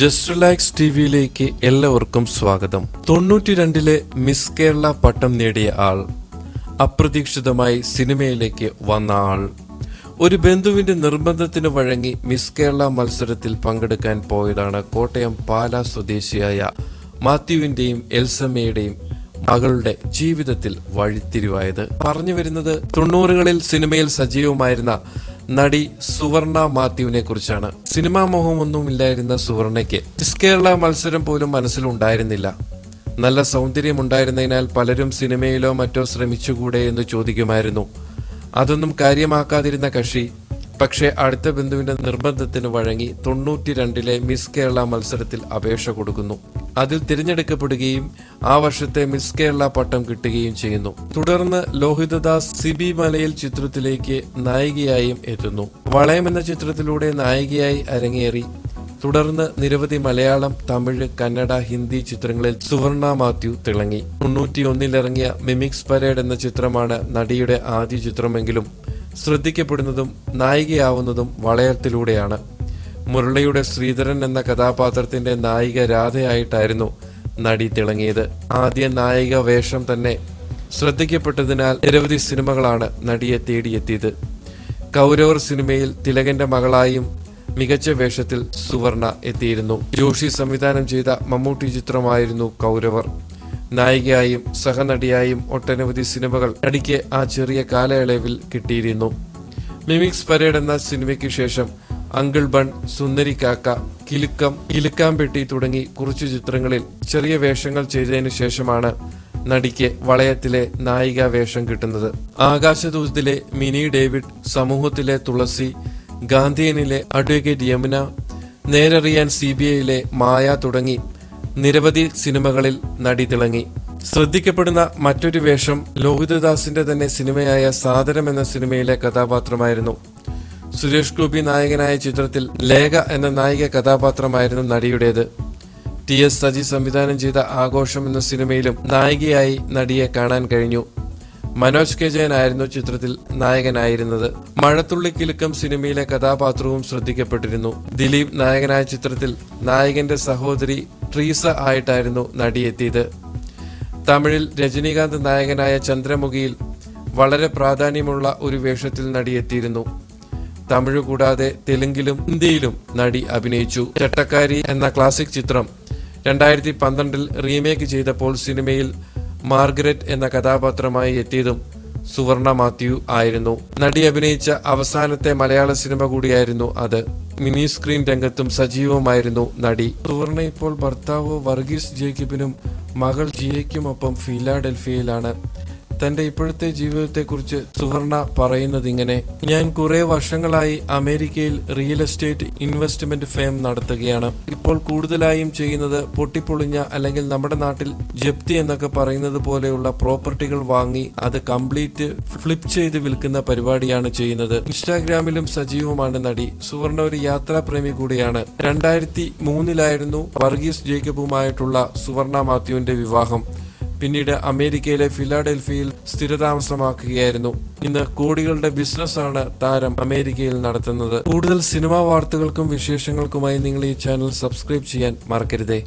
Just relax ടിവിയിലേക്ക് എല്ലാവർക്കും സ്വാഗതം. 92-ലെ miss Kerala പട്ടം നേടിയ ആൾ, അപ്രതീക്ഷിതമായി സിനിമയിലേക്ക് വന്ന ആൾ, ഒരു ബന്ധുവിന്റെ നിർബന്ധത്തിന് വഴങ്ങി മിസ് കേരള മത്സരത്തിൽ പങ്കെടുക്കാൻ പോയതാണ് കോട്ടയം പാലാ സ്വദേശിയായ മാത്യുവിന്റെയും എൽസമ്മയുടെയും മകളുടെ ജീവിതത്തിൽ വഴിത്തിരിവായത്. പറഞ്ഞു വരുന്നത് 90-കളിൽ സിനിമയിൽ സജീവമായിരുന്ന നടി സുവർണ മാത്യുവിനെ കുറിച്ചാണ്. സിനിമാ മോഹമൊന്നുമില്ലായിരുന്ന സുവർണയ്ക്ക് മിസ് കേരള മത്സരം പോലും മനസ്സിലുണ്ടായിരുന്നില്ല. നല്ല സൗന്ദര്യമുണ്ടായിരുന്നതിനാൽ പലരും സിനിമയിലോ മറ്റോ ശ്രമിച്ചുകൂടെ എന്ന് ചോദിക്കുമായിരുന്നു. അതൊന്നും കാര്യമാക്കാതിരുന്ന കക്ഷി പക്ഷേ അടുത്ത ബന്ധുവിന്റെ നിർബന്ധത്തിന് വഴങ്ങി 92-ലെ മിസ് കേരള മത്സരത്തിൽ അപേക്ഷ കൊടുക്കുന്നു. അതിൽ തിരഞ്ഞെടുക്കപ്പെടുകയും ആ വർഷത്തെ മിസ് കേരള പട്ടം കിട്ടുകയും ചെയ്യുന്നു. തുടർന്ന് ലോഹിതദാസ് സിബി മലയിൽ ചിത്രത്തിലേക്ക് നായികയായും എത്തുന്നു. വളയം എന്ന ചിത്രത്തിലൂടെ നായികയായി അരങ്ങേറി. തുടർന്ന് നിരവധി മലയാളം, തമിഴ്, കന്നഡ, ഹിന്ദി ചിത്രങ്ങളിൽ സുവർണ മാത്യു തിളങ്ങി. 91-ൽ ഇറങ്ങിയ മിമിക്സ് പരേഡ് എന്ന ചിത്രമാണ് നടിയുടെ ആദ്യ ചിത്രമെങ്കിലും ശ്രദ്ധിക്കപ്പെടുന്നതും നായികയാവുന്നതും വളയത്തിലൂടെയാണ്. മുരളിയുടെ ശ്രീധരൻ എന്ന കഥാപാത്രത്തിന്റെ നായിക രാധയായിട്ടായിരുന്നു നടി തിളങ്ങിയത്. ആദ്യ നായിക വേഷം തന്നെ ശ്രദ്ധിക്കപ്പെട്ടതിനാൽ നിരവധി സിനിമകളാണ് നടിയെ തേടിയെത്തിയത്. കൗരവർ സിനിമയിൽ തിലകന്റെ മകളായും മികച്ച വേഷത്തിൽ സുവർണ എത്തിയിരുന്നു. ജോഷി സംവിധാനം ചെയ്ത മമ്മൂട്ടി ചിത്രമായിരുന്നു കൗരവർ. നായികയായും സഹനടിയായും ഒട്ടനവധി സിനിമകൾ നടിക്ക് ആ ചെറിയ കാലയളവിൽ കിട്ടിയിരുന്നു. മിമിക്സ് പരേഡ് എന്ന സിനിമയ്ക്ക് ശേഷം അങ്കിൾ ബൺ, സുന്ദരി കാക്ക, കിലുക്കാംപെട്ടി തുടങ്ങി കുറച്ചു ചിത്രങ്ങളിൽ ചെറിയ വേഷങ്ങൾ ചെയ്തതിനു ശേഷമാണ് നടിക്ക് വളയത്തിലെ നായിക വേഷം കിട്ടുന്നത്. ആകാശദൂതിലെ മിനി ഡേവിഡ്, സമൂഹത്തിലെ തുളസി, ഗാന്ധിയനിലെ അഡ്വക്കേറ്റ് യമുന, നേരറിയാൻ CBIയിലെ മായ തുടങ്ങി നിരവധി സിനിമകളിൽ നടി തിളങ്ങി. ശ്രദ്ധിക്കപ്പെടുന്ന മറ്റൊരു വേഷം ലോഹിതദാസിന്റെ തന്നെ സിനിമയായ സാദരം എന്ന സിനിമയിലെ കഥാപാത്രമായിരുന്നു. സുരേഷ് ഗോപി നായകനായ ചിത്രത്തിൽ ലേഖ എന്ന നായിക കഥാപാത്രമായിരുന്നു നടിയുടേത്. TS സജി സംവിധാനം ചെയ്ത ആഘോഷം എന്ന സിനിമയിലും നായികയായി നടിയെ കാണാൻ കഴിഞ്ഞു. മനോജ് കെ ജയൻ ആയിരുന്നു ചിത്രത്തിൽ നായകനായിരുന്നത്. മഴത്തുള്ളി കിലുക്കം സിനിമയിലെ കഥാപാത്രവും ശ്രദ്ധിക്കപ്പെട്ടിരുന്നു. ദിലീപ് നായകനായ ചിത്രത്തിൽ നായകന്റെ സഹോദരി ട്രീസ ആയിട്ടായിരുന്നു നടിയെത്തിയത്. തമിഴിൽ രജനീകാന്ത് നായകനായ ചന്ദ്രമുഖിയിൽ വളരെ പ്രാധാന്യമുള്ള ഒരു വേഷത്തിൽ നടിയെത്തിയിരുന്നു. തമിഴ് കൂടാതെ തെലുങ്കിലും ഹിന്ദിയിലും നടി അഭിനയിച്ചു. ചട്ടക്കാരി എന്ന ക്ലാസിക് ചിത്രം 2012-ൽ റീമേക്ക് ചെയ്തപ്പോൾ സിനിമയിൽ മാർഗരറ്റ് എന്ന കഥാപാത്രമായി എത്തിയതും സുവർണ മാത്യു ആയിരുന്നു. നടി അഭിനയിച്ച അവസാനത്തെ മലയാള സിനിമ കൂടിയായിരുന്നു അത്. മിനി സ്ക്രീൻ രംഗത്തും സജീവമായിരുന്നു നടി. സുവർണ ഇപ്പോൾ ഭർത്താവ് വർഗീസ് ജേക്കബിനും മകൾ ജിയയ്ക്കുമൊപ്പം ഫിലാഡൽഫിയയിലാണ്. തന്റെ ഇപ്പോഴത്തെ ജീവിതത്തെക്കുറിച്ച് സുവർണ പറയുന്നത് ഇങ്ങനെ: ഞാൻ കുറെ വർഷങ്ങളായി അമേരിക്കയിൽ റിയൽ എസ്റ്റേറ്റ് ഇൻവെസ്റ്റ്മെന്റ് ഫേം നടത്തുകയാണ്. ഇപ്പോൾ കൂടുതലായും ചെയ്യുന്നത് പൊട്ടിപ്പൊളിഞ്ഞ അല്ലെങ്കിൽ നമ്മുടെ നാട്ടിൽ ജപ്തി എന്നൊക്കെ പറയുന്നത് പോലെയുള്ള പ്രോപ്പർട്ടികൾ വാങ്ങി അത് കംപ്ലീറ്റ് ഫ്ലിപ്പ് ചെയ്ത് വിൽക്കുന്ന പരിപാടിയാണ് ചെയ്യുന്നത്. ഇൻസ്റ്റാഗ്രാമിലും സജീവമാണ് നടി. സുവർണ ഒരു യാത്രാപ്രേമി കൂടിയാണ്. 2003-ലായിരുന്നു വർഗീസ് ജേക്കബുമായിട്ടുള്ള സുവർണ മാത്യുവിന്റെ വിവാഹം. പിന്നീട് അമേരിക്കയിലെ ഫിലാഡൽഫിയയിൽ സ്ഥിരതാമസമാക്കുകയായിരുന്നു. ഇന്ന് കോടികളുടെ ബിസിനസ്സാണ് താരം അമേരിക്കയിൽ നടത്തുന്നത്. കൂടുതൽ സിനിമാ വാർത്തകൾക്കും വിശേഷങ്ങൾക്കുമായി നിങ്ങൾ ഈ ചാനൽ സബ്സ്ക്രൈബ് ചെയ്യാൻ മറക്കരുതേ.